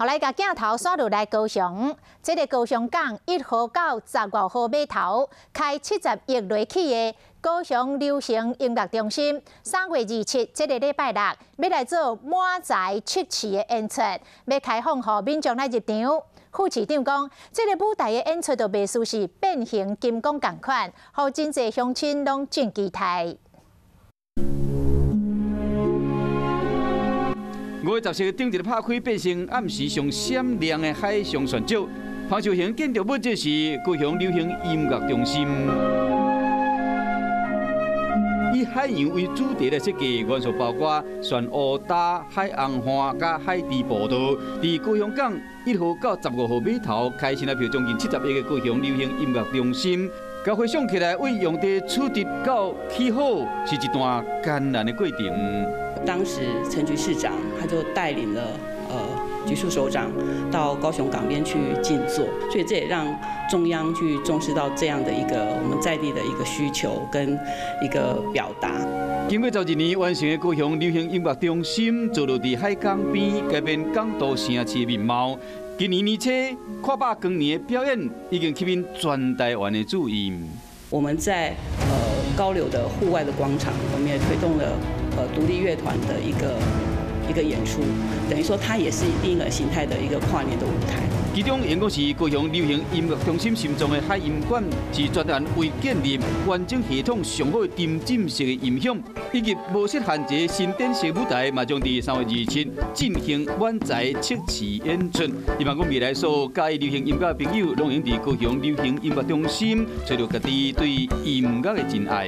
后来甲镜头刷落来高雄，这个高雄港1号到15号码头开70亿落去的高雄流行音乐中心，3月27这个礼拜六要来做满载七次的演出，要开放予民众来入场。副市长讲，这个舞台的演出就袂输是变形金刚同款，互真侪乡亲拢真期待。 5月14日顶日拍开，变成暗时上闪亮的海上船照。潘秀雄建筑物就是高雄流行音乐中心，以海洋为主题的设计，元素包括船鸥搭、海红花、甲海底步道。伫高雄港1号到15号码头开新台票将近70亿的高雄流行音乐中心。 甲回想起来，为用地取得到起好，是一段艰难的过程。当时陈局市长他就带领了局处首长到高雄港边去静坐，所以这也让中央去重视到这样的一个我们在地的一个需求跟一个表达。经过12年完成的高雄流行音乐中心，坐落伫海港边，改变港都城市的面貌。 今年年初，跨百光年的表演已经吸引全台湾的注意。我们在高流的户外的广场，我们也推动了独立乐团的一个演出，等于说它也是另一个形态的一个跨年的舞台。其中，因讲是高雄流行音乐中心心中的海音馆，是专案为建立完整系统上好的沉浸式的音响，以及无设限制新典式舞台，嘛将伫3月27进行满载7次演出。希望讲未来所有介意流行音乐的朋友，拢能伫高雄流行音乐中心找到家己对音乐的真爱。